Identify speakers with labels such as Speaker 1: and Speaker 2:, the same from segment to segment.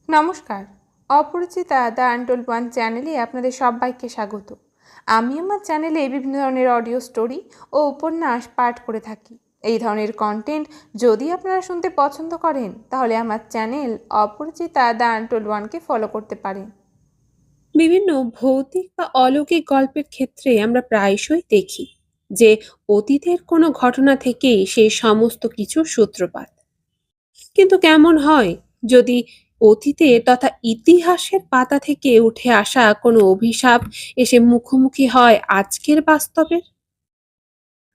Speaker 1: নমস্কার। Aparichita the untold one চ্যানেলে আপনাদের সবাইকে স্বাগত। আমি আমার চ্যানেলে বিভিন্ন ধরনের অডিও স্টোরি ও উপন্যাস পাঠ করে থাকি। এই ধরনের কন্টেন্ট যদি আপনারা শুনতে পছন্দ করেন তাহলে আমার চ্যানেল অপরিচিতা দ্য আনটোল্ড ওয়ানকে ফলো করতে পারেন।
Speaker 2: বিভিন্ন ভৌতিক বা অলৌকিক গল্পের ক্ষেত্রে আমরা প্রায়শই দেখি যে অতীতের কোনো ঘটনা থেকেই সেই সমস্ত কিছুর সূত্রপাত। কিন্তু কেমন হয় যদি অতীতে তথা ইতিহাসের পাতা থেকে উঠে আসা কোনো অভিশাপ এসে মুখোমুখি হয় আজকের বাস্তবের?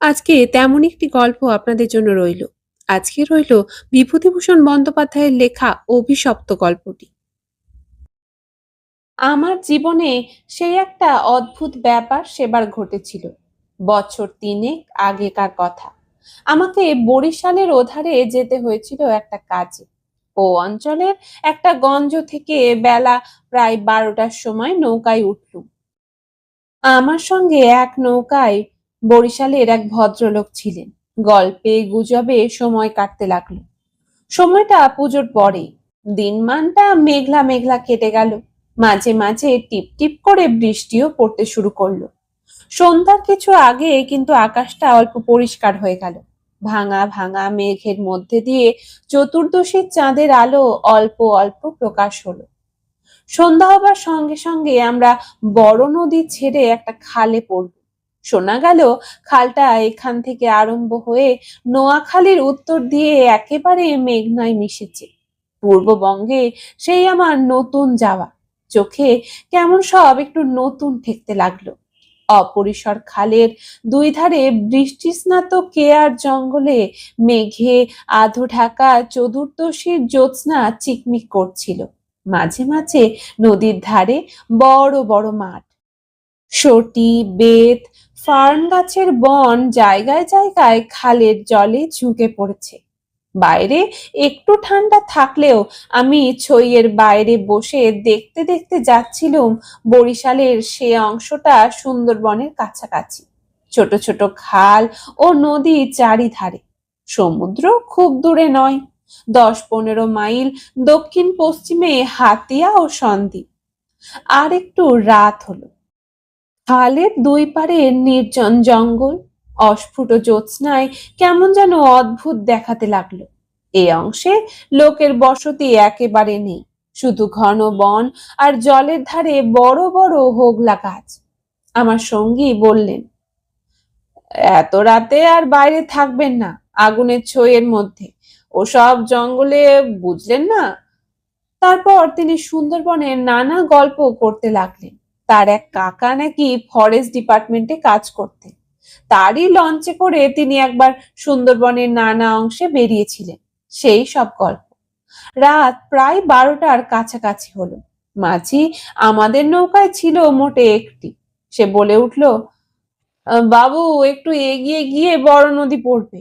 Speaker 2: আজকে তেমন একটি গল্প আপনাদের জন্য রইল। আজকে রইল বিভূতিভূষণ বন্দ্যোপাধ্যায়ের লেখা অভিশপ্ত গল্পটি। আমার জীবনে সেই একটা অদ্ভুত ব্যাপার সেবার ঘটেছিল। বছর ৩ আগেকার কথা। আমাকে বরিশালের ওধারে যেতে হয়েছিল একটা কাজে। ও অঞ্চলের একটা গঞ্জ থেকে বেলা প্রায় ১২টার সময় নৌকায় উঠলুম। আমার সঙ্গে এক নৌকায় বরিশালের এক ভদ্রলোক ছিলেন। গল্পে গুজবে সময় কাটতে লাগলো। সময়টা পুজোর পরে। দিনমানটা মেঘলা মেঘলা কেটে গেল। মাঝে মাঝে টিপ টিপ করে বৃষ্টিও পড়তে শুরু করলো। সন্ধ্যার কিছু আগে কিন্তু আকাশটা অল্প পরিষ্কার হয়ে গেল। ভাঙা ভাঙা মেঘের মধ্যে দিয়ে চতুর্দশীর চাঁদের আলো অল্প অল্প প্রকাশ হলো। সন্ধ্যা হবার সঙ্গে সঙ্গে আমরা বড় নদী ছেড়ে একটা খালে পড়ব। শোনা গেল খালটা এখান থেকে আরম্ভ হয়ে নোয়াখালীর উত্তর দিয়ে একেবারে মেঘনায় মিশেছে। পূর্ববঙ্গে সেই আমার নতুন যাওয়া। চোখে কেমন সব একটু নতুন ঠেকতে লাগলো। অপরিসর খালের দুই ধারে বৃষ্টিস্নাত কেয়ার জঙ্গলে মেঘে আধো ঢাকা চতুর্দশীর জ্যোৎস্না চিকমিক করছিল। মাঝে মাঝে নদীর ধারে বড় বড় মাঠ, সটি, বেত, ফার্ন গাছের বন জায়গায় জায়গায় খালের জলে ঝুঁকে পড়েছে। বাইরে একটু ঠান্ডা থাকলেও আমি ছইয়ের বাইরে বসে দেখতে দেখতে যাচ্ছিলুম বরিশালের সে অংশটা সুন্দরবনের কাছাকাছি। ছোট ছোট খাল ও নদী চারিধারে। সমুদ্র খুব দূরে নয়। ১০-১৫ মাইল দক্ষিণ পশ্চিমে হাতিয়া ও সন্দ্বীপ। আর একটু রাত হলো। খালের দুই পারে নির্জন জঙ্গল অস্ফুট জ্যোৎস্নায় কেমন যেন অদ্ভুত দেখাতে লাগলো। এই অংশে লোকের বসতি একেবারে নেই। শুধু ঘন বন আর জলের ধারে বড় বড় হোগলা গাছ। আমার সঙ্গী বললেন, এত রাতে আর বাইরে থাকবেন না আগুনের ছইয়ের মধ্যে, ওসব জঙ্গলে, বুঝলেন না। তারপর তিনি সুন্দরবনের নানা গল্প করতে লাগলেন। তার এক কাকা নাকি ফরেস্ট ডিপার্টমেন্টে কাজ করতেন। তারই লঞ্চে করে তিনি একবার সুন্দরবনের নানা অংশে বেরিয়েছিলেন। সেই সব গল্প। রাত প্রায় ১২টার কাছাকাছি হলো। মাঝি আমাদের নৌকায় ছিল মোটে একটি। সে বলে উঠল, বাবু, একটু এগিয়ে গিয়ে বড় নদী পড়বে।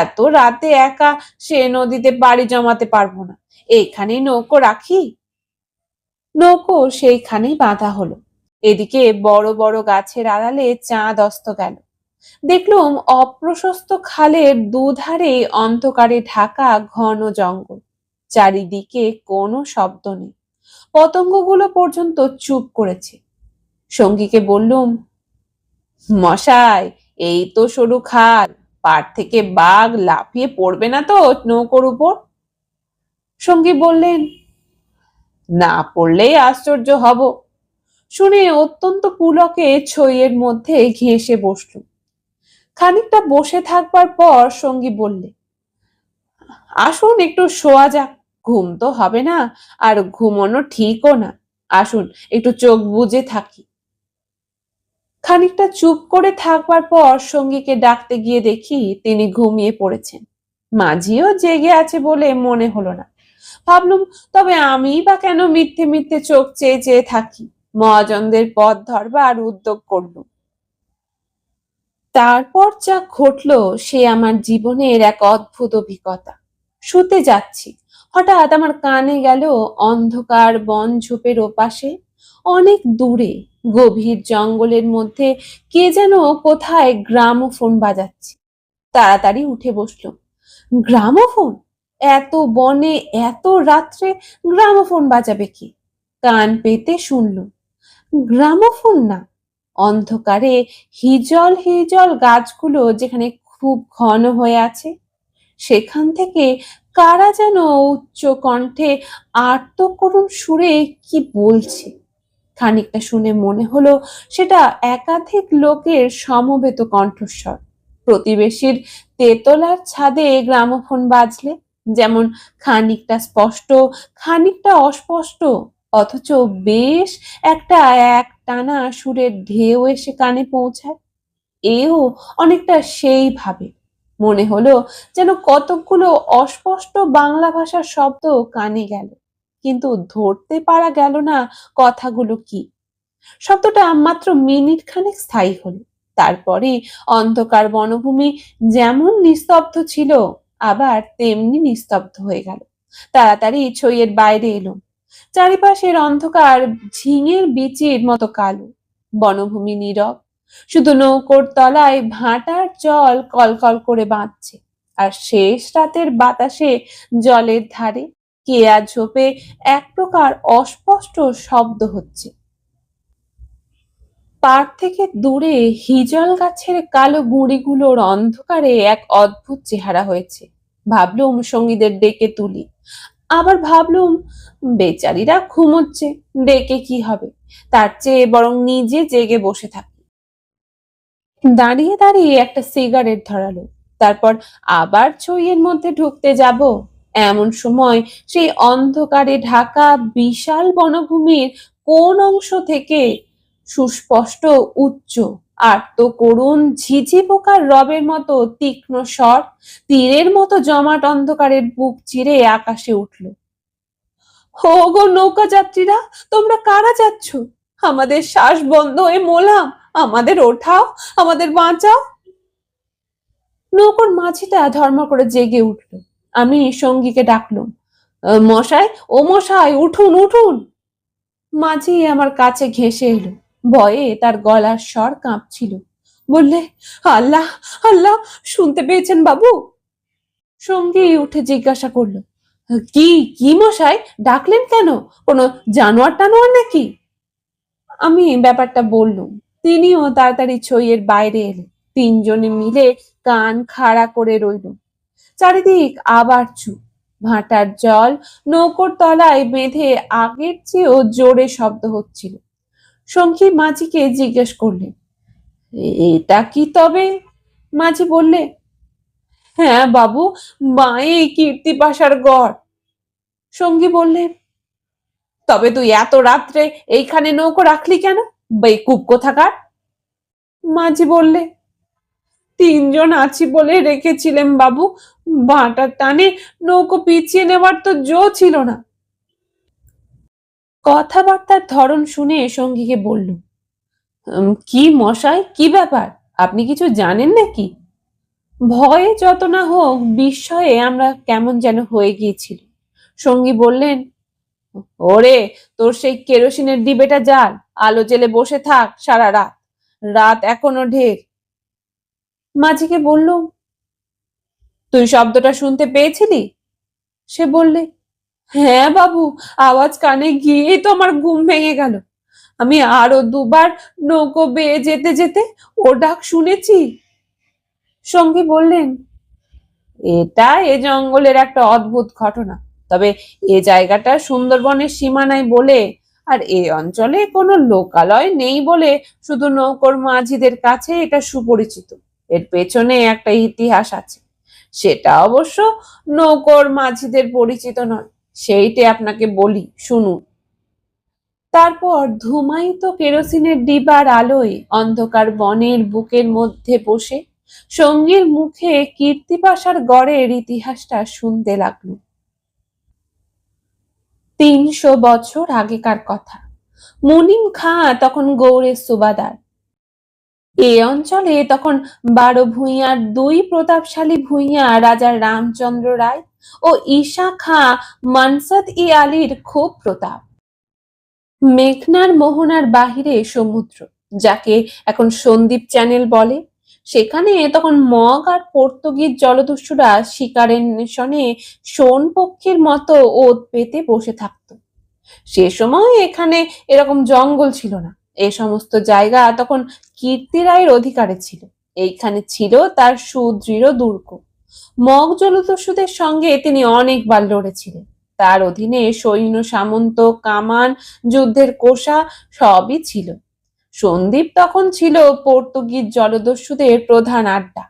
Speaker 2: এত রাতে একা সে নদীতে পাড়ি জমাতে পারবো না। এইখানেই নৌকো রাখি। নৌকো সেইখানেই বাঁধা হলো। এদিকে বড় বড় গাছের আড়ালে চাঁদ অস্ত গেল। দেখলুম অপ্রশস্ত খালের দুধারে অন্ধকারে ঢাকা ঘন জঙ্গল। চারিদিকে কোনো শব্দ নেই। পতঙ্গগুলো পর্যন্ত চুপ করেছে। সঙ্গীকে বললুম, মশাই, এই তো সরু খাল, পাড় থেকে বাঘ লাফিয়ে পড়বে না তো নৌকোর উপর? সঙ্গী বললেন, না পড়লেই আশ্চর্য হব। শুনে অত্যন্ত পুলকে ছইয়ের মধ্যে ঘেঁষে বসল। খানিকটা বসে থাকবার পর সঙ্গী বললে, আসুন একটু শোয়া যাক। ঘুম তো হবে না, আর ঘুমানো ঠিকও না। আসুন একটু চোখ বুজে থাকি। খানিকটা চুপ করে থাকবার পর সঙ্গীকে ডাকতে গিয়ে দেখি তিনি ঘুমিয়ে পড়েছেন। মাঝিও জেগে আছে বলে মনে হলো না। ভাবলুম, তবে আমি বা কেন মিথ্যে মিথ্যে চোখ চেয়ে চেয়ে থাকি। মহাজনদের পথ ধরবার উদ্যোগ করলুম। তারপর যা ঘটলো সে আমার জীবনের এক অদ্ভুত অভিজ্ঞতা। শুতে যাচ্ছি, হঠাৎ আমার কানে গেল অন্ধকার বন ঝোপের ওপাশে অনেক দূরে গভীর জঙ্গলের মধ্যে কে যেন কোথায় গ্রামোফোন বাজাচ্ছে। তাড়াতাড়ি উঠে বসলো। গ্রামোফোন? এত বনে এত রাত্রে গ্রামোফোন বাজাবে কি? কান পেতে শুনলুম, গ্রামোফোন না, অন্ধকারে হিজল হিজল গাছগুলো যেখানে খুব ঘন হয়ে আছে, সেখান থেকে কারা যেন উচ্চ কণ্ঠে আর্ত করুণ সুরে কি বলছে। খানিকটা শুনে মনে হলো সেটা একাধিক লোকের সমবেত কণ্ঠস্বর। প্রতিবেশীর তেতলার ছাদে গ্রামোফোন বাজলে যেমন খানিকটা স্পষ্ট, খানিকটা অস্পষ্ট, অথচ বেশ একটা একটানা সুরের ঢেউ এসে কানে পৌঁছায়, এও অনেকটা সেই ভাবে। মনে হলো যেন কতকগুলো অস্পষ্ট বাংলা ভাষার শব্দ কানে গেল, কিন্তু ধরতে পারা গেল না কথাগুলো কি। শব্দটা মাত্র মিনিট খানেক স্থায়ী হলো, তারপরে অন্ধকার বনভূমি যেমন নিস্তব্ধ ছিল আবার তেমনি নিস্তব্ধ হয়ে গেল। তাড়াতাড়ি ছইয়ের বাইরে এলো। চারিপাশের অন্ধকার ঝিঙের বিচির মতো কালো, বনভূমি নীরব, শুধু নৌকোর তলায় ভাটার জল কলকল করে বাঁধছে, আর শেষ রাতের বাতাসে জলের ধারে কেয়া ঝোপে এক প্রকার অস্পষ্ট শব্দ হচ্ছে। পাড় থেকে দূরে হিজল গাছের কালো গুঁড়িগুলোর অন্ধকারে এক অদ্ভুত চেহারা হয়েছে। ভাবলুম সঙ্গীদের ডেকে তুলি, আবার ভাবলুম বেচারিরা ঘুমোচ্ছে, ডেকে কি হবে, তার চেয়ে বরং নিজে জেগে বসে থাকি। দাঁড়িয়ে দাঁড়িয়ে একটা সিগারেট ধরালো, তারপর আবার ছইয়ের মধ্যে ঢুকতে যাব, এমন সময় সেই অন্ধকারে ঢাকা বিশাল বনভূমির কোন অংশ থেকে সুস্পষ্ট উচ্চ আর্ত করুণ ঝিঝি পোকার রবের মতো তীক্ষ্ণ স্বর তীরের মতো জমাট অন্ধকারের বুক চিরে আকাশে উঠল। হো গো নৌকা যাত্রীরা, তোমরা কারা যাচ্ছ? আমাদের শ্বাস বন্ধ হয়ে মোলাম, আমাদের ওঠাও, আমাদের বাঁচাও। নৌকোর মাঝিটা ধর্ম করে জেগে উঠল। আমি সঙ্গীকে ডাকলুম, মশাই, ও মশাই, উঠুন উঠুন। মাঝি আমার কাছে ঘেঁষে এলো, ভয়ে তার গলার স্বর কাঁপছিল। বললে, আল্লাহ আল্লাহ, শুনতে পেয়েছেন বাবু? সঙ্গী উঠে জিজ্ঞাসা করলো, কি কি মশাই, ডাকলেন কেন? কোনো জানোয়ার টানোয়ার নাকি? আমি ব্যাপারটা বললুম। তিনিও তাড়াতাড়ি ছইয়ের বাইরে এলেন। তিনজনে মিলে কান খাড়া করে রইল। চারিদিক আবার চুপ। ভাটার জল নৌকোর তলায় বেঁধে আগের চেয়েও জোরে শব্দ হচ্ছিল। সঙ্গী মাঝিকে জিজ্ঞেস করলেন, এটা কি তবে? মাঝি বললে, হ্যাঁ বাবু, বাঁয়ে কীর্তিপাশার গড়। সঙ্গী বললে, তবে তুই এত রাত্রে এইখানে নৌকো রাখলি কেন, বেকুব কোথাকার? মাঝি বললে, তিনজন আছি বলে রেখেছিলেন বাবু, ভাটার টানে নৌকো পিছিয়ে নেওয়ার তো জো ছিল না। কথাবার্তার ধরন শুনে সঙ্গীকে বলল, কি মশাই, কি ব্যাপার, আপনি কিছু জানেন নাকি? ভয়ে যত না হোক বিস্ময়ে আমরা কেমন যেন হয়ে গিয়েছিল। সঙ্গী বললেন, ওরে, তোর সেই কেরোসিনের ডিবেটা জ্বাল, আলো জেলে বসে থাক সারা রাত, রাত এখনো ঢের। মাঝিকে বললুম, তুই শব্দটা শুনতে পেয়েছিলি? সে বললে, হ্যাঁ বাবু, আওয়াজ কানে গিয়েই তো আমার ঘুম ভেঙে গেল। আমি আরো দুবার নৌকো বেয়ে যেতে যেতে ও ডাক শুনেছি। সঙ্গী বললেন, এটা এ জঙ্গলের একটা অদ্ভুত ঘটনা, তবে এ জায়গাটা সুন্দরবনের সীমানায় বলে আর এ অঞ্চলে কোনো লোকালয় নেই বলে শুধু নৌকোর মাঝিদের কাছে এটা সুপরিচিত। এর পেছনে একটা ইতিহাস আছে, সেটা অবশ্য নৌকোর মাঝিদের পরিচিত নয়, সেইটে আপনাকে বলি, শুনুন। তারপর ধূমায়িত কেরোসিনের ডিবার আলোয় অন্ধকার বনের বুকের মধ্যে বসে সঙ্গীর মুখে কীর্তিপাশার গড়ের ইতিহাসটা শুনতে লাগলো। ৩০০ বছর আগেকার কথা। মুনিম খাঁ তখন গৌড়ের সুবাদার। এ অঞ্চলে তখন ১২ ভূঁইয়ার ২ প্রতাপশালী ভূঁইয়া রাজা রামচন্দ্র রায় ও ঈশা খাঁ মানসাদ-ই আলীর খুব প্রতাপ। মেঘনার মোহনার বাহিরে সমুদ্র, যাকে এখন সন্দ্বীপ চ্যানেল বলে, সেখানে তখন মগ আর পর্তুগিজ জলদস্যুরা শিকারের নেশনে শোন পক্ষীর মতো ওত পেতে বসে থাকতো। সে সময় এখানে এরকম জঙ্গল ছিল না। এ সমস্ত জায়গা তখন কীর্তি রায়ের অধিকারে ছিল। এইখানে ছিল তার সুদৃঢ় দুর্গ। মগ জলদস্যুদের সঙ্গে তিনি অনেকবার লড়েছিলেন। তার অধীনে সৈন্য সামন্ত, কামান, যুদ্ধের কোষা সবই ছিল। সন্দ্বীপ তখন ছিল পর্তুগিজ জলদস্যুদের প্রধান আড্ডা।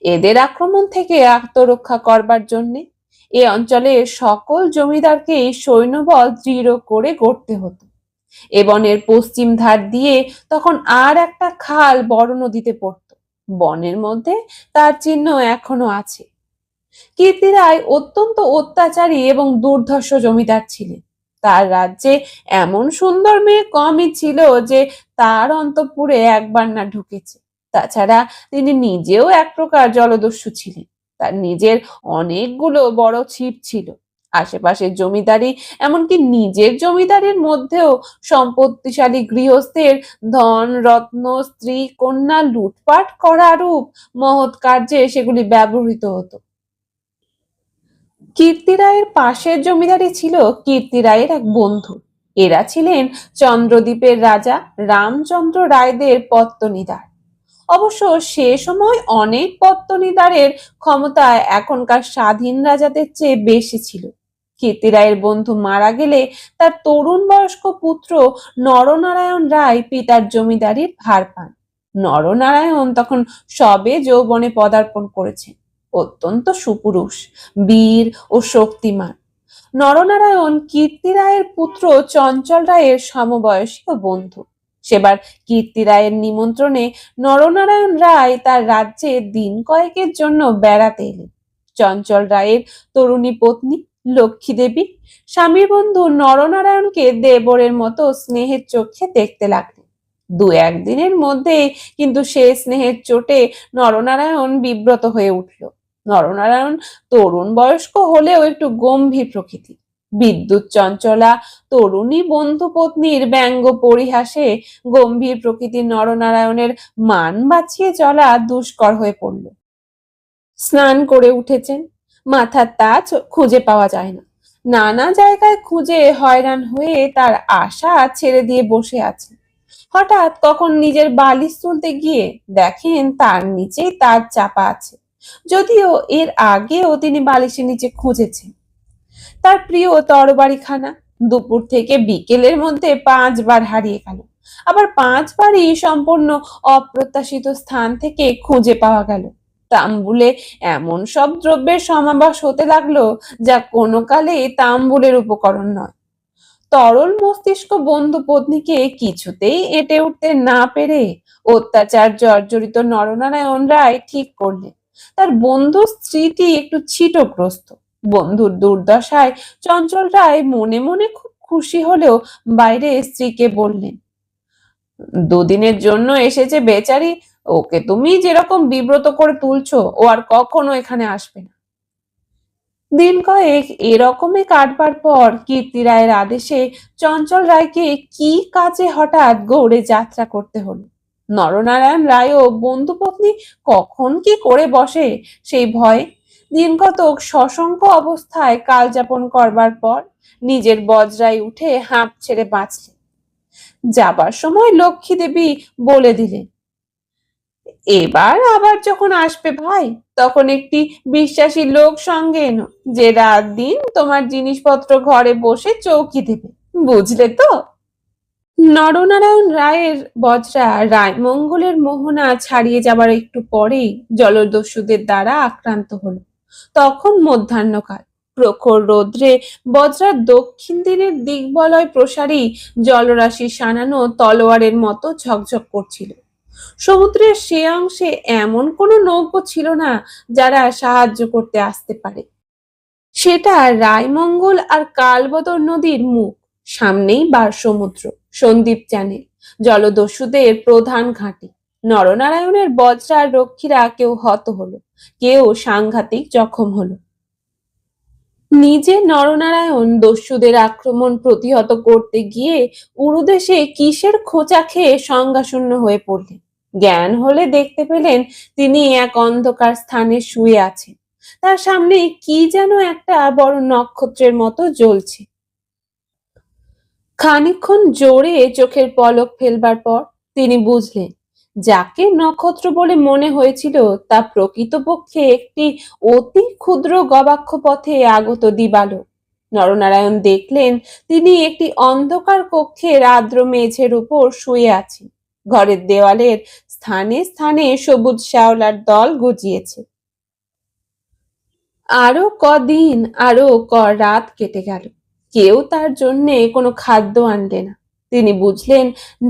Speaker 2: এদের আক্রমণ থেকে আত্মরক্ষা করবার জন্যে এ অঞ্চলের সকল জমিদারকে সৈন্যবল দৃঢ় করে গড়তে হতো। এ বনের পশ্চিম ধার দিয়ে তখন আর একটা খাল বড় নদীতে পড়তো। বনের মধ্যে তার চিহ্ন এখনো আছে। কীর্তি রায় অত্যন্ত অত্যাচারী এবং দুর্ধর্ষ জমিদার ছিলেন। তার রাজ্যে এমন সুন্দর মেয়ে কমই ছিল যে তার অন্তঃপুরে একবার না ঢুকেছে। তাছাড়া তিনি নিজেও এক প্রকার জলদস্যু ছিলেন। তার নিজের অনেকগুলো বড় ছিপ ছিল। আশেপাশের জমিদারি, এমনকি নিজের জমিদারির মধ্যেও সম্পত্তিশালী গৃহস্থের ধন রত্ন, স্ত্রী কন্যা লুটপাট করা রূপ মহৎ কার্যে সেগুলি ব্যবহৃত হতো। কীর্তি রায়ের পাশের জমিদারি ছিল কীর্তি রায়ের এক বন্ধু। এরা ছিলেন চন্দ্রদ্বীপের রাজা রামচন্দ্র রায়দের পত্তনিদার। অবশ্য সে সময় অনেক পত্তনিদারের ক্ষমতা এখনকার স্বাধীন রাজাদের চেয়ে বেশি ছিল। কীর্তি রায়ের বন্ধু মারা গেলে তার তরুণ বয়স্ক পুত্র নরনারায়ণ রায় পিতার জমিদারির ভার পান। নরনারায়ণ তখন সবে যৌবনে পদার্পণ করেছেন। অত্যন্ত সুপুরুষ, বীর ও শক্তিমান। নরনারায়ণ কীর্তি রায়ের পুত্র চঞ্চল রায়ের সমবয়সী ও বন্ধু। সেবার কীর্তি রায়ের নিমন্ত্রণে নরনারায়ণ রায় তার রাজ্যে দিন কয়েকের জন্য বেড়াতে এলেন। চঞ্চল রায়ের তরুণী পত্নী লক্ষ্মী দেবী স্বামীর বন্ধু নরনারায়ণকে দেবরের মতো স্নেহের চোখে দেখতে লাগলেন। দু একদিনের মধ্যে কিন্তু সে স্নেহের চোটে নরনারায়ণ বিব্রত হয়ে উঠল। নরনারায়ণ তরুণ বয়স্ক হলেও একটু গম্ভীর প্রকৃতি। বিদ্যুৎ চঞ্চলা তরুণী বন্ধু পত্নীর ব্যঙ্গ পরিহাসে গম্ভীর প্রকৃতির নরনারায়ণের মান বাঁচিয়ে চলা দুষ্কর হয়ে পড়ল। স্নান করে উঠেছেন, মাথার তাজ খুঁজে পাওয়া যায় না। নানা জায়গায় খুঁজে হয়রান হয়ে তার আশা ছেড়ে দিয়ে বসে আছে। হঠাৎ কখন নিজের বালিশ তুলতে গিয়ে দেখেন তার নিচেই তার চাপা আছে। যদিও এর আগেও তিনি বালিশের নিচে খুঁজেছেন। তার প্রিয় তরবারিখানা দুপুর থেকে বিকেলের মধ্যে 5 বার হারিয়ে গেল। আবার 5 বারই সম্পূর্ণ অপ্রত্যাশিত স্থান থেকে খুঁজে পাওয়া গেল। তাম্বুলে এমন সব দ্রব্যের সমাবেশ হতে লাগলো যা কোনো কালেই তাম্বুলের উপকরণ নয়। তরল মস্তিষ্ক বন্ধু পত্নীকে কিছুতেই এঁটে উঠতে না পেরে অত্যাচার জর্জরিত নরনারায়ণ রায় ঠিক করলেন তার বন্ধুর স্ত্রীটি একটু ছিটগ্রস্ত। বন্ধুর দুর্দশায় চঞ্চল রায় মনে মনে খুব খুশি হলেও বাইরে স্ত্রীকে বললেন, দুদিনের জন্য এসেছে বেচারি, ওকে তুমি যেরকম বিব্রত করে তুলছো ও আর কখনো এখানে আসবে না। দিন কয়েক এরকমই কাটবার পর কীর্তি রায়ের আদেশে চঞ্চল রায়কে কি কাজে হঠাৎ গৌড়ে যাত্রা করতে হলো। নরনারায়ণ রায়ও বন্ধু পত্নী কখন কি করে বসে সেই ভয়ে দিন কতক সশঙ্ক অবস্থায় কাল যাপন করবার পর নিজের বজ্রায় উঠে হাঁপ ছেড়ে বাঁচলেন। যাবার সময় লক্ষ্মী দেবী বলে দিলেন, এবার আবার যখন আসবে ভাই, তখন একটি বিশ্বাসী লোক সঙ্গে এনো, যে রাত দিন তোমার জিনিসপত্র ঘরে বসে চৌকি দেবে, বুঝলে তো? নরনারায়ণ রায়ের বজ্রা রায়মঙ্গলের মোহনা ছাড়িয়ে যাবার একটু পরেই জলদস্যুদের দ্বারা আক্রান্ত হলো। তখন মধ্যাহ্নকাল। প্রখর রৌদ্রে বজ্রার দক্ষিণ দিনের দিগ্বলয় প্রসারী জলরাশি সানানো তলোয়ারের মতো ঝকঝক করছিল। সমুদ্রের সে অংশে এমন কোনো নৌকো ছিল না যারা সাহায্য করতে আসতে পারে। সেটা রায়মঙ্গল আর কালবদর নদীর মুখ, সামনেই বার সমুদ্র, সন্দ্বীপ চ্যানেল, জলদস্যুদের প্রধান ঘাঁটি। নরনারায়ণের বজ্রার রক্ষীরা কেউ হত হলো, কেউ সাংঘাতিক জখম হলো। নিজে নরনারায়ণ দস্যুদের আক্রমণ প্রতিহত করতে গিয়ে উরুদেশে কিসের খোঁচা খেয়ে সংজ্ঞাশূন্য হয়ে পড়লেন। জ্ঞান হলে দেখতে পেলেন তিনি এক অন্ধকার স্থানে শুয়ে আছেন। তার সামনে কি যেন একটা বড় নক্ষত্রের মতো জ্বলছে। খানিকক্ষণ জোরে চোখের পলক ফেলবার পর তিনি বুঝলেন যাকে নক্ষত্র বলে মনে হয়েছিল তা প্রকৃতপক্ষে একটি অতি ক্ষুদ্র গবাক্ষ পথে আগত দিবালোক। নরনারায়ণ দেখলেন তিনি একটি অন্ধকার কক্ষের আর্দ্র মেঝের উপর শুয়ে আছেন। ঘরের দেওয়ালের স্থানে স্থানে সবুজ শ্যাওলার দল গজিয়েছে। আরো কদিন আরো রাত কেটে গেল, কেউ তার জন্য কোনো খাদ্য আনলে না। তিনি বুঝলেন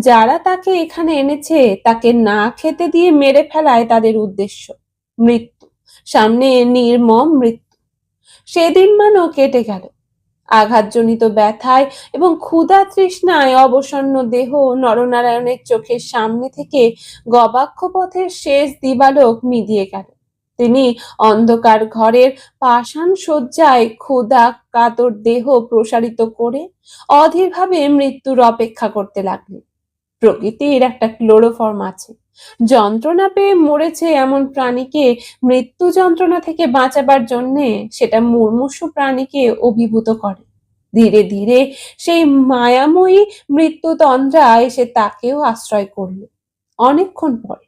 Speaker 2: যারা তাকে এখানে এনেছে তাকে না খেতে দিয়ে মেরে ফেলায় তাদের উদ্দেশ্য। মৃত্যু, সামনে নির্মম মৃত্যু। সেদিন মানও কেটে গেল। আঘাতজনিত ব্যথায় এবং ক্ষুধা তৃষ্ণায় অবসন্ন দেহ নরনারায়ণের চোখের সামনে থেকে গবাক্ষ পথের শেষ দিবালোক মিলিয়ে গেল। তিনি অন্ধকার ঘরের পাষাণ শয্যায় ক্ষুধা কাতর দেহ প্রসারিত করে অধীরভাবে মৃত্যুর অপেক্ষা করতে লাগলেন। প্রকৃতির একটা ক্লোরোফর্ম আছে, যন্ত্রণা পেয়ে মরেছে এমন প্রাণীকে মৃত্যু যন্ত্রণা থেকে বাঁচাবার জন্যে সেটা মুমূর্ষু প্রাণীকে অভিভূত করে। ধীরে ধীরে সেই মায়াময়ী মৃত্যুতন্দ্রা এসে তাকেও আশ্রয় করল। অনেকক্ষণ পরে,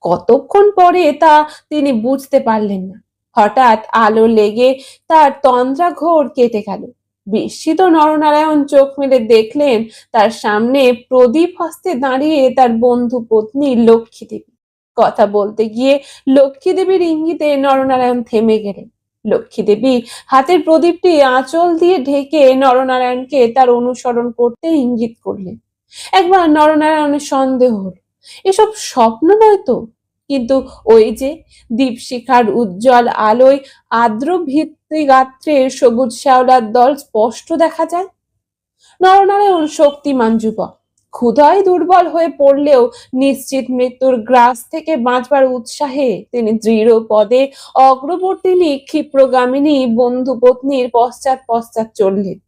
Speaker 2: কতক্ষণ পরে তা তিনি বুঝতে পারলেন না, হঠাৎ আলো লেগে তার তন্দ্রা ঘোর কেটে গেল। বিস্মিত নরনারায়ণ চোখ মেলে দেখলেন তার সামনে প্রদীপ হস্তে দাঁড়িয়ে তার বন্ধু পত্নী লক্ষ্মী দেবী। কথা বলতে গিয়ে লক্ষ্মী দেবীর ইঙ্গিতে নরনারায়ণ থেমে গেলেন। লক্ষ্মী দেবী হাতের প্রদীপটি আঁচল দিয়ে ঢেকে নরনারায়ণকে তার অনুসরণ করতে ইঙ্গিত করলেন। একবার নরনারায়ণের সন্দেহ হল, এসব স্বপ্ন নয় তো। কিন্তু ওই যে দীপশিখার উজ্জ্বল আলোয় আর্দ্র ভিত্তি গাত্রে সবুজ শ্যাওলার দল স্পষ্ট দেখা যায়। নরনারায়ণ শক্তিমান যুবক, ক্ষুধায় দুর্বল হয়ে পড়লেও নিশ্চিত মৃত্যুর গ্রাস থেকে বাঁচবার উৎসাহে তিনি দৃঢ় পদে অগ্রবর্তিনী ক্ষিপ্রগামিনী বন্ধু পত্নীর পশ্চাৎ পশ্চাৎ চললেন।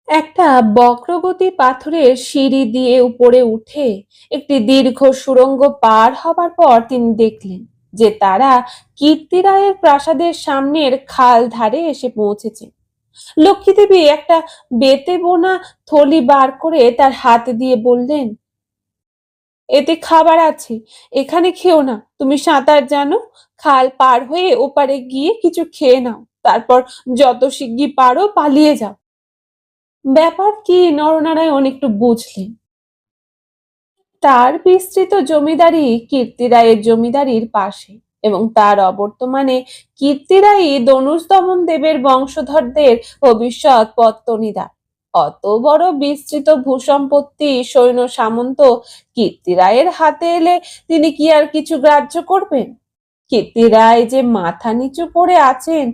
Speaker 2: একটা বক্রগতি পাথরের সিঁড়ি দিয়ে উপরে উঠে একটি দীর্ঘ সুড়ঙ্গ পার হবার পর তিনি দেখলেন যে তারা কীর্তিরায়ের প্রাসাদের সামনের খাল ধারে এসে পৌঁছেছে। লক্ষ্মী দেবী একটা বেতে বোনা থলি বার করে তার হাত দিয়ে বললেন, এতে খাবার আছে, এখানে খেও না। তুমি সাঁতার জানো, খাল পার হয়ে ওপারে গিয়ে কিছু খেয়ে নাও, তারপর যত শিগগির পারো পালিয়ে যাও। ব্যাপার কি নরনারায়ণ একটু বুঝলেন। তার বিস্তৃত জমিদারি কীর্তিরায়ের জমিদারির পাশে এবং তার অবর্তমানে কীর্তিরায়ই দনুজ দমন দেবের বংশধরদের ভবিষ্যৎ পত্তনিদা। অত বড় বিস্তৃত ভূসম্পত্তি সৈন্য সামন্ত কীর্তিরায়ের হাতে এলে তিনি কি আর কিছু গ্রাহ্য করবেন? কীর্তিরায় যে মাথা নিচু করে আছেন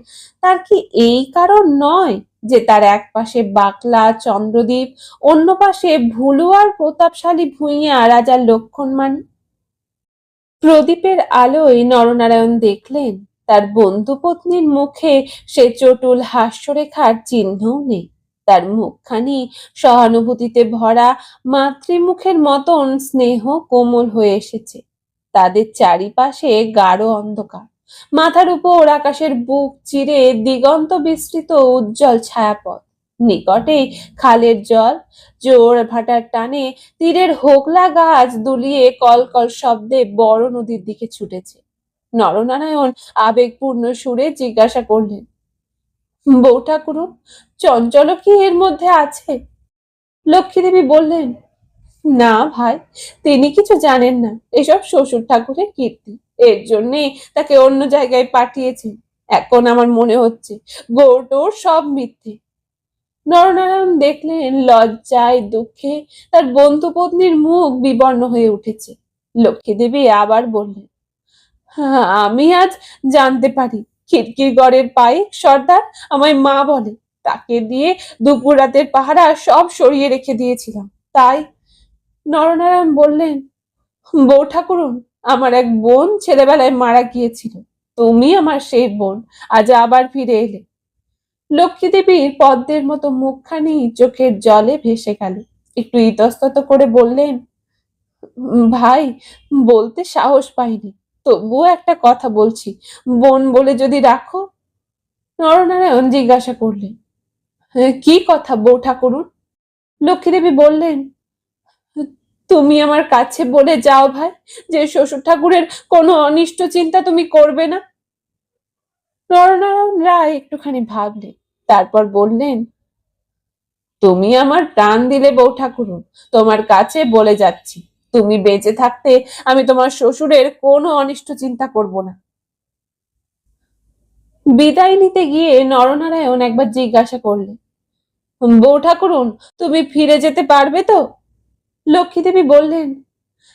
Speaker 2: তার কি এই কারণ নয় যে তার এক পাশে বাকলা চন্দ্রদ্বীপ, অন্য পাশে ভুলুয়ার প্রতাপশালী ভূঁইয়া রাজা লক্ষণমানী? প্রদীপের আলোয় নরনারায়ণ দেখলেন তার বন্ধু পত্নীর মুখে সে চটুল হাস্যরেখার চিহ্নও নেই। তার মুখখানি সহানুভূতিতে ভরা মাতৃমুখের মতন স্নেহ কোমল হয়ে এসেছে। তাদের চারিপাশে গাঢ় অন্ধকার, মাথার উপর আকাশের বুক চিরে দিগন্ত বিস্তৃত উজ্জ্বল ছায়াপথ। নিকটেই খালের জল জোর ভাটার টানে তীরের হোগলা গাছ দুলিয়ে কলকল শব্দে বড় নদীর দিকে ছুটেছে। নরনারায়ণ আবেগপূর্ণ সুরে জিজ্ঞাসা করলেন, বউ ঠাকুরুন, চঞ্চল কি এর মধ্যে আছে? লক্ষ্মী দেবী বললেন, না ভাই, তিনি কিছু জানেন না, এসব শ্বশুর ঠাকুরের কীর্তি, এর জন্যই তাকে অন্য জায়গায় পাঠিয়েছেন। এখন আমার মনে হচ্ছে গৌটোর সব মিথ্যে। নরনারায়ণ দেখলেন লজ্জায় দুঃখে তার বন্ধু পত্নীর মুখ বিবর্ণ হয়ে উঠেছে। লক্ষ্মী দেবী আবার বললেন, আমি আজ জানতে পারি খিড়কির ঘরের পায়ে সর্দার আমায় মা বলে, তাকে দিয়ে দুপুর রাতের পাহারা সব সরিয়ে রেখে দিয়েছিলাম, তাই। নরনারায়ণ বললেন, বউ ঠাকুরুন, আমার এক বোন ছেলেবেলায় মারা গিয়েছিল, তুমি আমার সেই বোন, আজ আবার ফিরে এলে। লক্ষ্মী দেবীর পদ্মের মতো মুখখানি চোখের জলে ভেসে গেল। একটু ইতস্তত করে বললেন, ভাই, বলতে সাহস পাইনি, তবুও একটা কথা বলছি, বোন বলে যদি রাখো। নরনারায়ণ জিজ্ঞাসা করলেন, কি কথা বউ ঠাকুরুন? লক্ষ্মীদেবী বললেন, তুমি আমার কাছে বলে যাও ভাই যে শ্বশুর ঠাকুরের কোনো অনিষ্ট চিন্তা তুমি করবে না। নরনারায়ণ রায় একটুখানি ভাবলেন, তারপর বললেন, তুমি আমার প্রাণ দিলে বউ ঠাকুরুন, তোমার কাছে বলে যাচ্ছি, তুমি বেঁচে থাকতে আমি তোমার শ্বশুরের কোনো অনিষ্ট চিন্তা করব না। বিদায় নিতে গিয়ে নরনারায়ণ একবার জিজ্ঞাসা করলেন, বউ ঠাকুরুন, তুমি ফিরে যেতে পারবে তো? লক্ষ্মীদেবী বললেন,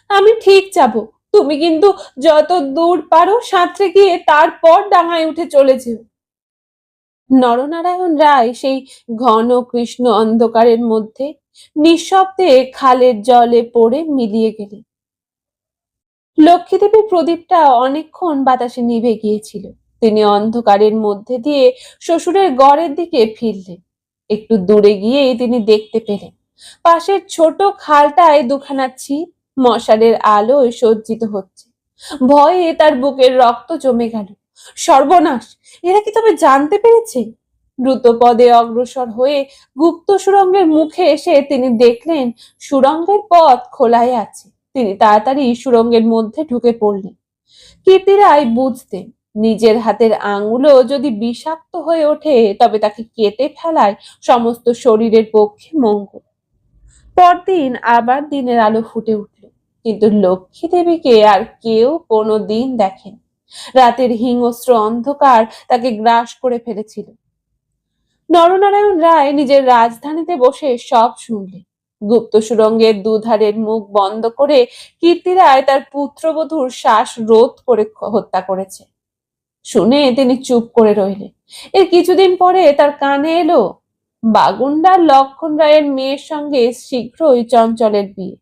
Speaker 2: আমি ঠিক যাব, তুমি কিন্তু যত দূর পারো সাঁতরে গিয়ে তারপর ডাঙায় উঠে চলে যেও। নরনারায়ণ রায় সেই ঘন কৃষ্ণ অন্ধকারের মধ্যে নিঃশব্দে খালের জলে পড়ে মিলিয়ে গেলেন। লক্ষ্মীদেবীর প্রদীপটা অনেকক্ষণ বাতাসে নিভে গিয়েছিল। তিনি অন্ধকারের মধ্যে দিয়ে শ্বশুরের গড়ের দিকে ফিরলেন। একটু দূরে গিয়েই তিনি দেখতে পেলেন পাশের ছোট খালটায় দুখানা ছিপ মশালের আলোয় সজ্জিত হচ্ছে। ভয়ে তার বুকের রক্ত জমে গেল। সর্বনাশ, এরা কি তবে জানতে পেরেছে? দ্রুত পদে অগ্রসর হয়ে গুপ্ত সুড়ঙ্গের মুখে এসে তিনি দেখলেন সুড়ঙ্গের পথ খোলাই আছে। তিনি তাড়াতাড়ি সুড়ঙ্গের মধ্যে ঢুকে পড়লেন। কীর্তিরাই বুঝতেন নিজের হাতের আঙুলও যদি বিষাক্ত হয়ে ওঠে তবে তাকে কেটে ফেলায় সমস্ত শরীরের পক্ষে মঙ্গল। পরদিন আবার দিনের আলো ফুটে উঠল, কিন্তু লক্ষ্মী দেবীকে আর কেউ কোনো দিন দেখেন। রাতের হিংস্র অন্ধকার তাকে গ্রাস করে ফেলেছিল। নরনারায়ণ রায় নিজের রাজধানীতে বসে সব শুনলেন। গুপ্ত সুড়ঙ্গের দুধারের মুখ বন্ধ করে কীর্তিরায় তার পুত্রবধূর শ্বাস রোধ করে হত্যা করেছে। শুনে তিনি চুপ করে রইলেন। এর কিছুদিন পরে তার কানে এলো বাগুন্ডার লক্ষণ রায়ের মেয়ের সঙ্গে শীঘ্রই চঞ্চলের বিয়ে।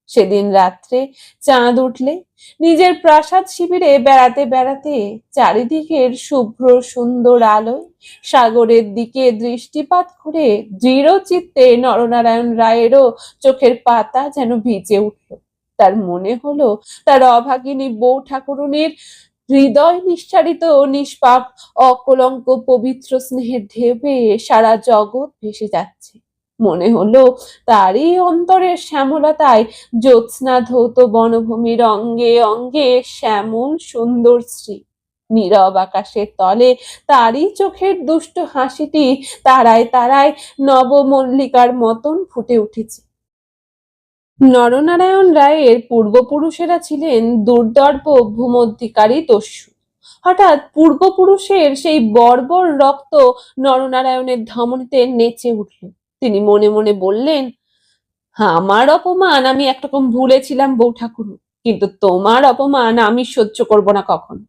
Speaker 2: সেদিন রাত্রে চাঁদ উঠলে নিজের প্রাসাদ শিবিরে বেড়াতে বেড়াতে চারিদিকের শুভ্র সুন্দর আলোয় সাগরের দিকে দৃষ্টিপাত করে দৃঢ় চিত্তে নরনারায়ণ রায়েরও চোখের পাতা যেন ভিজে উঠল। তার মনে হলো তার অভাগিনী বউ ঠাকুরুনের হৃদয় নিঃসারিত নিষ্পাপ অকলঙ্ক পবিত্র স্নেহের ঢেউয়ে সারা জগৎ ভেসে যাচ্ছে। মনে হলো তারই অন্তরের শ্যামলতায় জ্যোৎস্না ধৌত বনভূমির অঙ্গে অঙ্গে শ্যামল সুন্দর শ্রী। নীরব আকাশের তলে তারই চোখের দুষ্ট হাসিটি তারায় তারায় নবমল্লিকার মতন ফুটে উঠেছে। নরনারায়ণ রায়ের পূর্বপুরুষেরা ছিলেন দুর্দর্প ভূমধ্যিকারী দস্যু। হঠাৎ পূর্বপুরুষের সেই বর্বর রক্ত নরনারায়ণের ধমনীতে নেচে উঠল। তিনি মনে মনে বললেন, আমার অপমান আমি একরকম ভুলেছিলাম বউ ঠাকুর, কিন্তু তোমার অপমান আমি সহ্য করব না কখনো।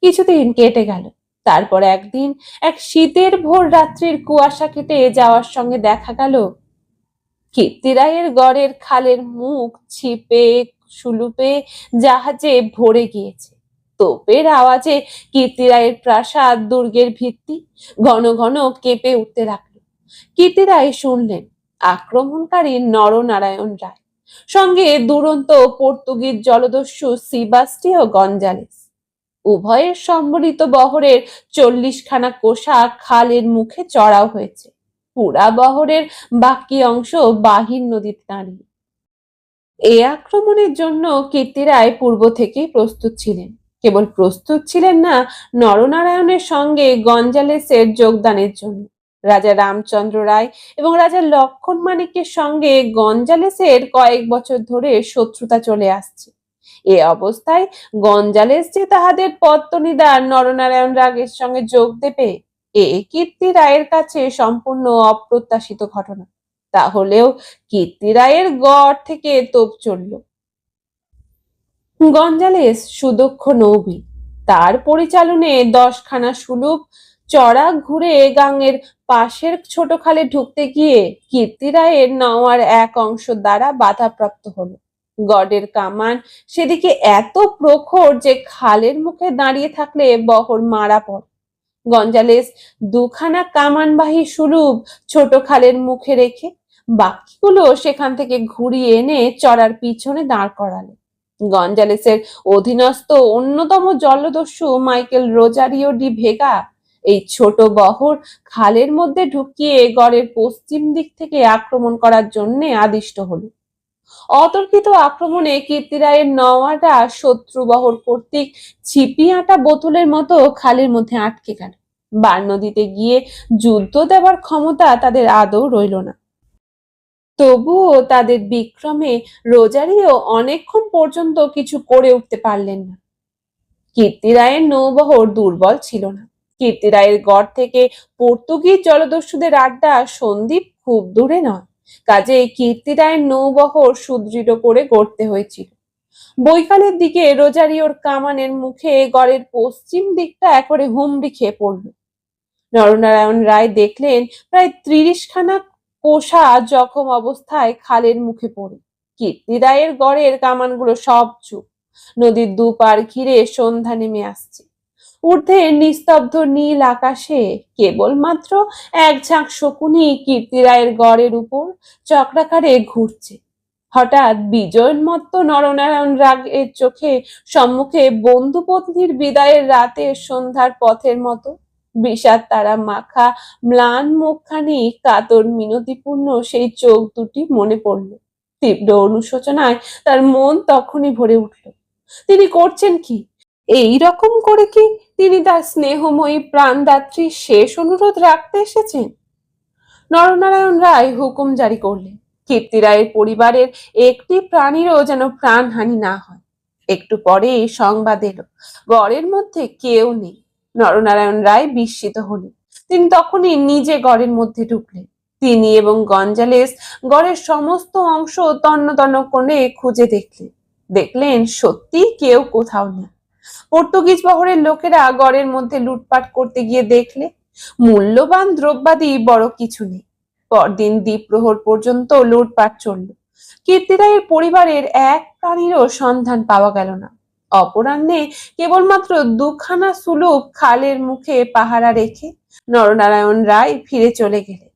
Speaker 2: কিছুদিন কেটে গেল। তারপর একদিন এক শীতের ভোর রাত্রির কুয়াশা কেটে যাওয়ার সঙ্গে দেখা গেল কীর্তিরায়ের গড়ের খালের মুখ ছিপে সুলুপে জাহাজে ভরে গিয়েছে। তোপের আওয়াজে কীর্তিরায়ের প্রাসাদ দুর্গের ভিত্তি ঘন ঘন কেঁপে উঠতে লাগলো। কীর্তিরায় শুনলেন আক্রমণকারী নরনারায়ণ রায়, সঙ্গে দুরন্ত পর্তুগিজ জলদস্যু সিবাস্টিও গঞ্জালেস। উভয়ের সম্মিলিত বহরের 40খানা কোষা খালের মুখে চড়াও হয়েছে। পুরা বহরের বাকি অংশ বাহির নদীতে দাঁড়িয়ে। এ আক্রমণের জন্য কীর্তিরায় পূর্ব থেকেই প্রস্তুত ছিলেন। কেবল প্রস্তুত ছিলেন না নরনারায়ণের সঙ্গে গঞ্জালেসের যোগদানের জন্য। রাজা রামচন্দ্র রায় এবং রাজা লক্ষণ মাণিক্যের সঙ্গে গঞ্জালেসের কয়েক বছর ধরে শত্রুতা চলে আসছে। এ অবস্থায় গঞ্জালেস যে তাহাদের পত্তনিদার নরনারায়ণ রাগের সঙ্গে যোগ দেবে, এ কীর্তি রায়ের কাছে সম্পূর্ণ অপ্রত্যাশিত ঘটনা। তাহলেও কীর্তি রায়ের গড় থেকে তোপ চলল। গঞ্জালেস সুদক্ষ নৌবি, তার পরিচালনে 10খানা সুলুপ চড়া ঘুরে গাঙের পাশের ছোট খালে ঢুকতে গিয়ে কীর্তি রায়ের নাওয়ার এক অংশ দ্বারা বাধাপ্রাপ্ত হলো। গডের কামান সেদিকে এত প্রখর যে খালের মুখে দাঁড়িয়ে থাকলে বহর মারা পড়ে। গঞ্জালেস 2খানা কামানবাহী সুলুপ ছোট খালের মুখে রেখে বাকিগুলো সেখান থেকে ঘুরিয়ে এনে চড়ার পিছনে দাঁড় করালো। গঞ্জালেসের অধীনস্থ অন্যতম জলদস্যু মাইকেল রোজারিও ডি ভেগা এই ছোট বহর খালের মধ্যে ঢুকিয়ে গড়ের পশ্চিম দিক থেকে আক্রমণ করার জন্য আদিষ্ট হলো। অতর্কিত আক্রমণে কীর্তিরায়ের নওয়াটা শত্রুবহর কর্তৃক ছিপি আঁটা বোতলের মতো খালের মধ্যে আটকে গেল। বার নদীতে গিয়ে যুদ্ধ দেওয়ার ক্ষমতা তাদের আদৌ রইল না। তবুও তাদের বিক্রমে রোজারিও অনেকক্ষণ পর্যন্ত কিছু করে উঠতে পারলেন না। কীর্তিরায়ের নৌবহর দুর্বল ছিল না। কীর্তিরায়ের গড় থেকে পর্তুগিজ জলদস্যুদের আড্ডা সন্দ্বীপ খুব দূরে নয়, কাজেই কীর্তিরায়ের নৌবহর সুদৃঢ় করে গড়তে হয়েছিল। বৈকালের দিকে রোজারিওর কামানের মুখে গড়ের পশ্চিম দিকটা একবারে হুমড়ি খেয়ে পড়ল। নরনারায়ণ রায় দেখলেন প্রায় 30খানা কোষা জখম অবস্থায় খালের মুখে পড়ে। কীর্তিরায়ের গড়ের কামানগুলো সব চুপ। নদীর দুপার ঘিরে সন্ধ্যা নেমে আসছে। ঊর্ধ্বে নিস্তব্ধ নীল আকাশে কেবলমাত্র এক ঝাঁক শকুনি কীর্তিরায়ের গড়ের উপর চক্রাকারে ঘুরছে। হঠাৎ বিজয়োন্মত্ত নরনারায়ণ রাগের চোখে সম্মুখে বন্ধুপত্নীর বিদায়ের রাতের সন্ধ্যার পথের মতো বিষাদ তারা মাখা ম্লান মুখখানি, কাতর মিনতিপূর্ণ সেই চোখ দুটি মনে পড়ল। তীব্র অনুশোচনায় তার মন তখনই ভরে উঠল। তিনি করছেন কি? এই রকম করে কি তিনি তার স্নেহময়ী প্রাণদাত্রীর শেষ অনুরোধ রাখতে এসেছেন? নরনারায়ণ রায় হুকুম জারি করলেন, কীর্তিরায়ের পরিবারের একটি প্রাণীরও যেন প্রাণহানি না হয়। একটু পরে সংবাদ এলো, গড়ের মধ্যে কেউ নেই। নরনারায়ণ রায় বিস্মিত হলেন। তিনি তখনই নিজে গড়ের মধ্যে ঢুকলেন। তিনি এবং গঞ্জালেস গড়ের সমস্ত অংশ তন্ন তন্ন করে খুঁজে দেখলেন সত্যি কেউ কোথাও নেই। পর্তুগিজ বহরের লোকেরা গড়ের মধ্যে লুটপাট করতে গিয়ে দেখলে মূল্যবান দ্রব্যাদি বড় কিছু নেই। পরদিন দ্বীপ্রহর পর্যন্ত লুটপাট চলল। কীর্তিরায়ের পরিবারের এক প্রাণীরও সন্ধান পাওয়া গেল না। অপরাহ্নে কেবলমাত্র 2খানা সুলুক খালের মুখে পাহারা রেখে নরনারায়ণ রায় ফিরে চলে গেলেন।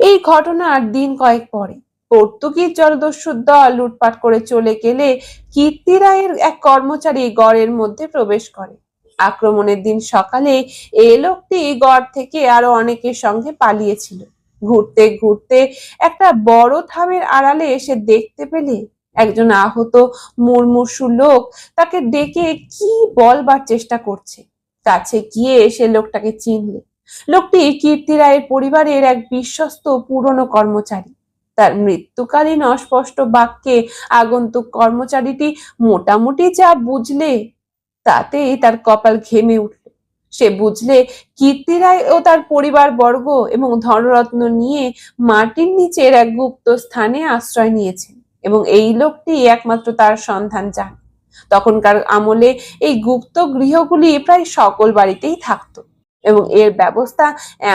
Speaker 2: এই ঘটনার দিন কয়েক পরে পর্তুগিজ জলদস্যুর দল লুটপাট করে চলে গেলে কীর্তিরায়ের এক কর্মচারী গড়ের মধ্যে প্রবেশ করে। আক্রমণের দিন সকালে এই লোকটি গড় থেকে আরো অনেকের সঙ্গে পালিয়েছিল। ঘুরতে ঘুরতে একটা বড় থামের আড়ালে এসে দেখতে পেলে একজন আহত মুমূর্ষু লোক তাকে ডেকে কি বলবার চেষ্টা করছে। কাছে গিয়ে সে লোকটাকে চিনলে। লোকটি কীর্তিরায়ের পরিবারের এক বিশ্বস্ত পুরনো কর্মচারী। তার মৃত্যুকালীন অস্পষ্ট বাক্যে আগন্তুক কর্মচারীটি মোটামুটি যা বুঝলে তাতেই তার কপাল ঘেমে উঠল। সে বুঝলে কীর্তিরায় ও তার পরিবার বর্গ এবং ধনরত্ন নিয়ে মাটির নিচের এক গুপ্ত স্থানে আশ্রয় নিয়েছেন এবং এই লোকটি একমাত্র তার সন্ধান চান। তখনকার আমলে এই গুপ্ত গৃহগুলি প্রায় সকল বাড়িতেই থাকতো এবং এর ব্যবস্থা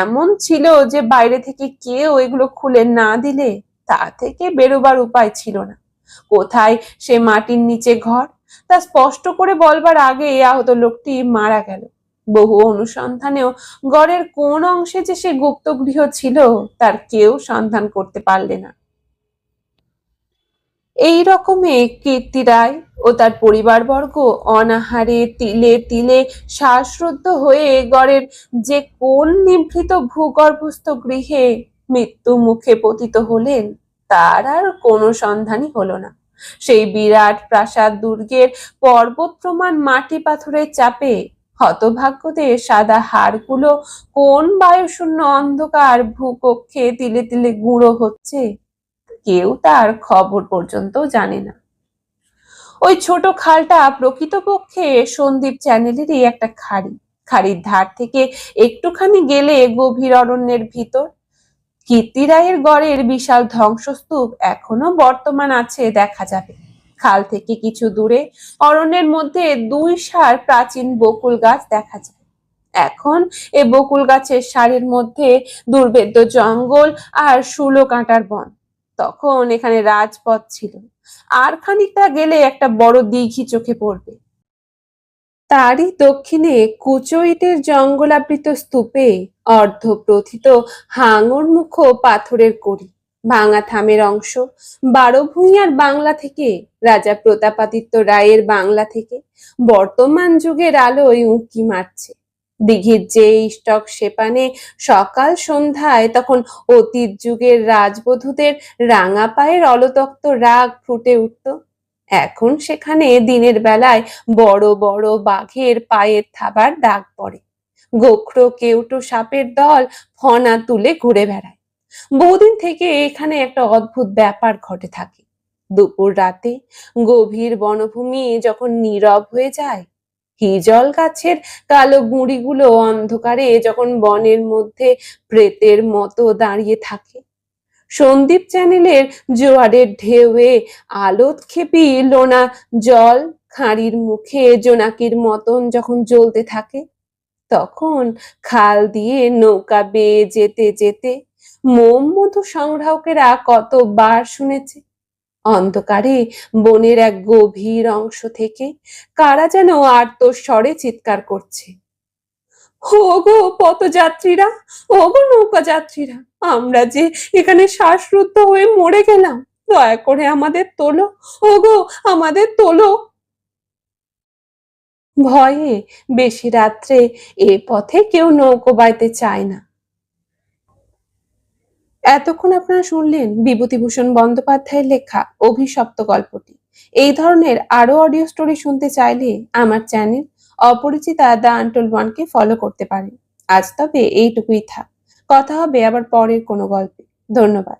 Speaker 2: এমন ছিল যে বাইরে থেকে কেউ এগুলো খুলে না দিলে তা থেকে বেরোবার উপায় ছিল না। কোথায় সে মাটির নিচে ঘর তা স্পষ্ট করে বলবার আগে আহত লোকটি মারা গেল। বহু অনুসন্ধানেও গড়ের কোন অংশে যে সে গুপ্ত গৃহ ছিল তার কেউ সন্ধান করতে পারলে না। এই রকমে কীর্তিরায় ও তার পরিবারবর্গ অনাহারে তিলে তিলে শ্বাসরুদ্ধ হয়ে গড়ের যে কোন নিভৃত ভূগর্ভস্থ গৃহে মৃত্যু মুখে পতিত হলেন তার আর কোনো সন্ধানই হলো না। সেই বিরাট প্রাসাদ দুর্গের পর্বত প্রমাণ মাটি পাথরের চাপে হতভাগ্যদের সাদা হাড়গুলো কোন বায়ুশূন্য অন্ধকার ভূকক্ষে তিলে তিলে গুঁড়ো হচ্ছে কেউ তার খবর পর্যন্ত জানে না। ওই ছোট খালটা প্রকৃতপক্ষে সন্দ্বীপ চ্যানেলেরই একটা খাড়ি। খাড়ির ধার থেকে একটুখানি গেলে গভীর অরণ্যের ভিতর কীর্তিরায়ের গড়ের বিশাল ধ্বংসস্তূপ এখনো বর্তমান আছে দেখা যাবে। খাল থেকে কিছু দূরে অরণ্যের মধ্যে 2 সার প্রাচীন বকুল গাছ দেখা যায়। এখন এ বকুল গাছের সারির মধ্যে দুর্ভেদ্য জঙ্গল আর শুলো কাঁটার বন। তখন এখানে রাজপথ ছিল। আর খানিকটা গেলে একটা বড় দিঘি চোখে পড়বে। তারই দক্ষিণে কুচো ইটের জঙ্গলাবৃত স্তূপে অর্ধপ্রথিত হাঙর মুখ পাথরের কড়ি, ভাঙা থামের অংশ, 12 ভূঁইয়ার বাংলা থেকে, রাজা প্রতাপাদিত্য রায়ের বাংলা থেকে বর্তমান যুগের আলোয় উঁকি মারছে। দিঘির যে স্টক সেপানে সকাল সন্ধ্যায় তখন অতীত যুগের রাজবধূদের রাঙা পায়ের অলতপ্ত রাগ ফুটে উঠত, এখন সেখানে দিনের বেলায় বড় বড় বাঘের পায়ের থাবার দাগ পড়ে। গোখরো কেউটো সাপের দল ফনা তুলে ঘুরে বেড়ায়। বহুদিন থেকে এখানে একটা অদ্ভুত ব্যাপার ঘটে থাকে। দুপুর রাতে গভীর বনভূমি যখন নীরব হয়ে যায়, হিজল গাছের কালো গুঁড়িগুলো অন্ধকারে যখন বনের মধ্যে প্রেতের মতো দাঁড়িয়ে থাকে, সন্দীপ চ্যানেলের জোয়ারের ঢেউয়ে আলোৎক্ষেপী লোনা জল খাঁড়ির মুখে জোনাকির মতন যখন জ্বলতে থাকে, তখন খাল দিয়ে নৌকা বেয়ে যেতে যেতে মোম মধু সংগ্রাহকেরা কতবার শুনেছে অন্ধকারে বনের এক গভীর অংশ থেকে কারা যেন আর্তস্বরে চিৎকার করছে, ওগো পথযাত্রীরা, ওগো নৌকা যাত্রীরা, আমরা যে এখানে শ্বাসরুদ্ধ হয়ে মরে গেলাম, দয়া করে আমাদের তোলো, ওগো আমাদের তোলো। ভয়ে বেশি রাত্রে এ পথে কেউ নৌকো বাইতে চায় না। এতক্ষণ আপনারা শুনলেন বিভূতিভূষণ বন্দ্যোপাধ্যায়ের লেখা অভিশপ্ত গল্পটি। এই ধরনের আরো অডিও স্টোরি শুনতে চাইলে আমার চ্যানেল অপরিচিতা দ্য আনটোল্ড ওয়ানকে ফলো করতে পারেন। আজ তবে এইটুকুই থাক, কথা হবে আবার পরের কোনো গল্পে। ধন্যবাদ।